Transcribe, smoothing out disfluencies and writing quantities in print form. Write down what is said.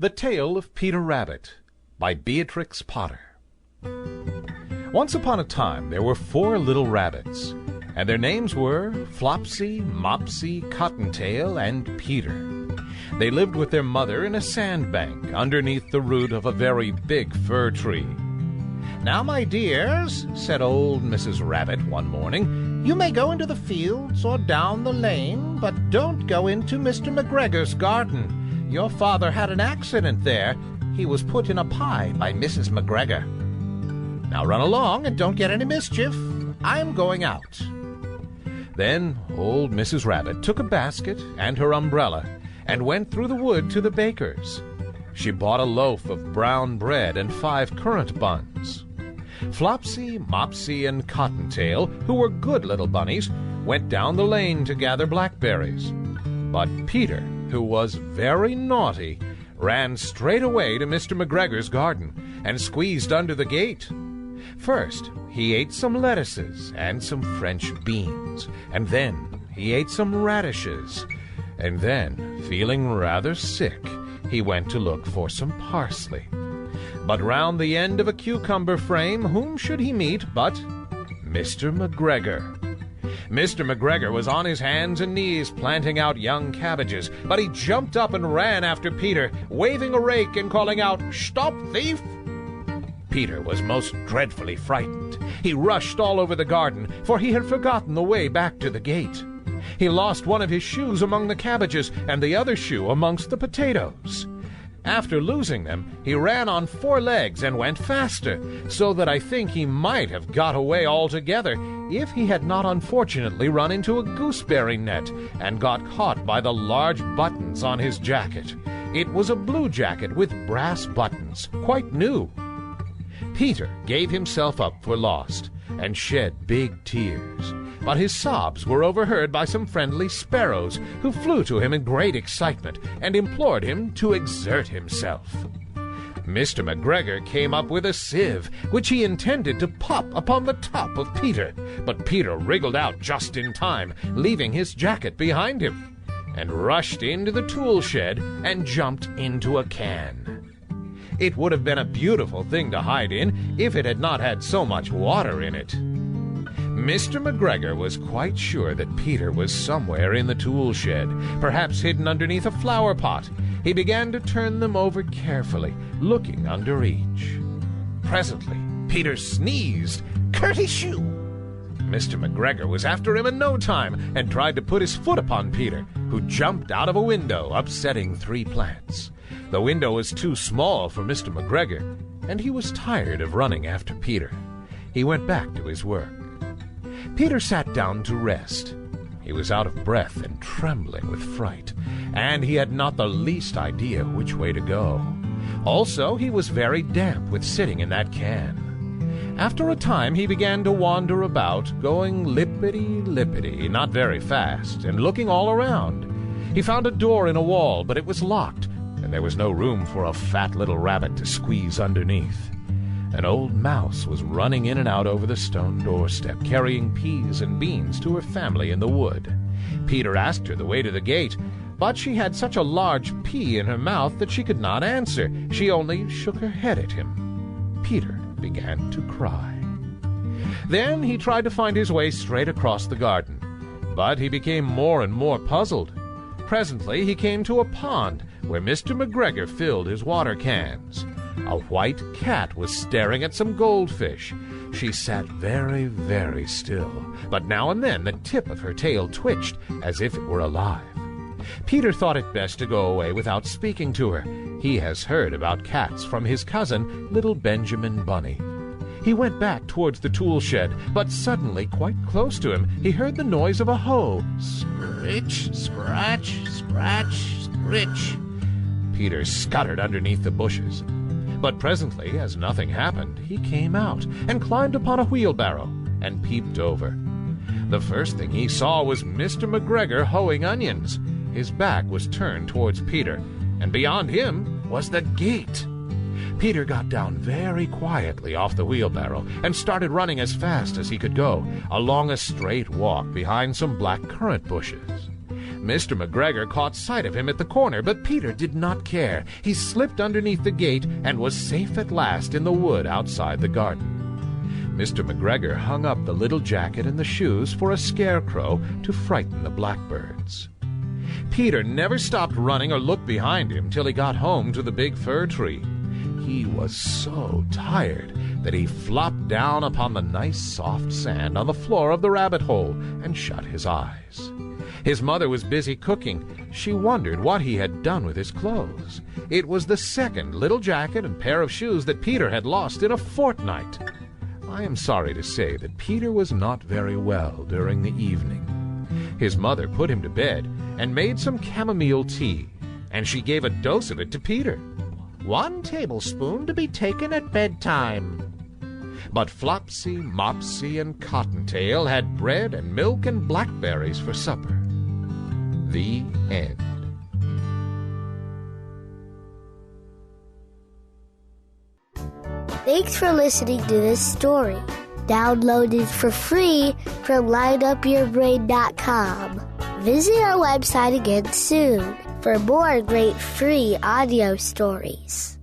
The Tale of Peter Rabbit by Beatrix Potter. Once upon a time there were 4 little rabbits, and their names were Flopsy, Mopsy, Cottontail, and Peter. They lived with their mother in a sandbank underneath the root of a very big fir tree. "Now, my dears," said old Mrs. Rabbit one morning, "you may go into the fields or down the lane, but don't go into Mr. McGregor's garden. Your father had an accident there. He was put in a pie by Mrs. McGregor. Now run along and don't get any mischief. I'm going out." Then old Mrs. Rabbit took a basket and her umbrella and went through the wood to the baker's. She bought a loaf of brown bread and 5 currant buns. Flopsy, Mopsy, and Cottontail, who were good little bunnies, went down the lane to gather blackberries. But Peter, who was very naughty, ran straight away to Mr. McGregor's garden and squeezed under the gate. First, he ate some lettuces and some French beans, and then he ate some radishes, and then, feeling rather sick, he went to look for some parsley. But round the end of a cucumber frame, whom should he meet but Mr. McGregor? Mr. McGregor was on his hands and knees planting out young cabbages, but he jumped up and ran after Peter, waving a rake and calling out, "Stop, thief!" Peter was most dreadfully frightened. He rushed all over the garden, for he had forgotten the way back to the gate. He lost one of his shoes among the cabbages and the other shoe amongst the potatoes. After losing them, he ran on 4 legs and went faster, so that I think he might have got away altogether if he had not unfortunately run into a gooseberry net and got caught by the large buttons on his jacket. It was a blue jacket with brass buttons, quite new. Peter gave himself up for lost and shed big tears, but his sobs were overheard by some friendly sparrows who flew to him in great excitement and implored him to exert himself. Mr. McGregor came up with a sieve, which he intended to pop upon the top of Peter, but Peter wriggled out just in time, leaving his jacket behind him, and rushed into the tool shed and jumped into a can. It would have been a beautiful thing to hide in if it had not had so much water in it. Mr. McGregor was quite sure that Peter was somewhere in the tool shed, perhaps hidden underneath a flower pot. He began to turn them over carefully, looking under each. Presently, Peter sneezed, "Curty-shoo!" Mr. McGregor was after him in no time and tried to put his foot upon Peter, who jumped out of a window, upsetting 3 plants. The window was too small for Mr. McGregor, and he was tired of running after Peter. He went back to his work. Peter sat down to rest. He was out of breath and trembling with fright, and he had not the least idea which way to go. Also, he was very damp with sitting in that can. After a time he began to wander about, going lippity-lippity, not very fast, and looking all around. He found a door in a wall, but it was locked, and there was no room for a fat little rabbit to squeeze underneath. An old mouse was running in and out over the stone doorstep, carrying peas and beans to her family in the wood. Peter asked her the way to the gate, but she had such a large pea in her mouth that she could not answer. She only shook her head at him. Peter began to cry. Then he tried to find his way straight across the garden, but he became more and more puzzled. Presently he came to a pond where Mr. McGregor filled his water cans. A white cat was staring at some goldfish. She sat very, very still, but now and then the tip of her tail twitched as if it were alive. Peter thought it best to go away without speaking to her. He has heard about cats from his cousin, little Benjamin Bunny. He went back towards the tool shed, but suddenly, quite close to him, he heard the noise of a hoe. Scritch, scratch, scratch, scritch. Peter scuttered underneath the bushes. But presently, as nothing happened, he came out and climbed upon a wheelbarrow and peeped over. The first thing he saw was Mr. McGregor hoeing onions. His back was turned towards Peter, and beyond him was the gate. Peter got down very quietly off the wheelbarrow and started running as fast as he could go, along a straight walk behind some black currant bushes. Mr. McGregor caught sight of him at the corner, but Peter did not care. He slipped underneath the gate and was safe at last in the wood outside the garden. Mr. McGregor hung up the little jacket and the shoes for a scarecrow to frighten the blackbirds. Peter never stopped running or looked behind him till he got home to the big fir tree. He was so tired that he flopped down upon the nice soft sand on the floor of the rabbit hole and shut his eyes. His mother was busy cooking. She wondered what he had done with his clothes. It was the second little jacket and pair of shoes that Peter had lost in a fortnight. I am sorry to say that Peter was not very well during the evening. His mother put him to bed and made some chamomile tea, and she gave a dose of it to Peter. 1 tablespoon to be taken at bedtime. But Flopsy, Mopsy, and Cottontail had bread and milk and blackberries for supper. The end. Thanks for listening to this story. Download it for free from lineupyourbrain.com. Visit our website again soon for more great free audio stories.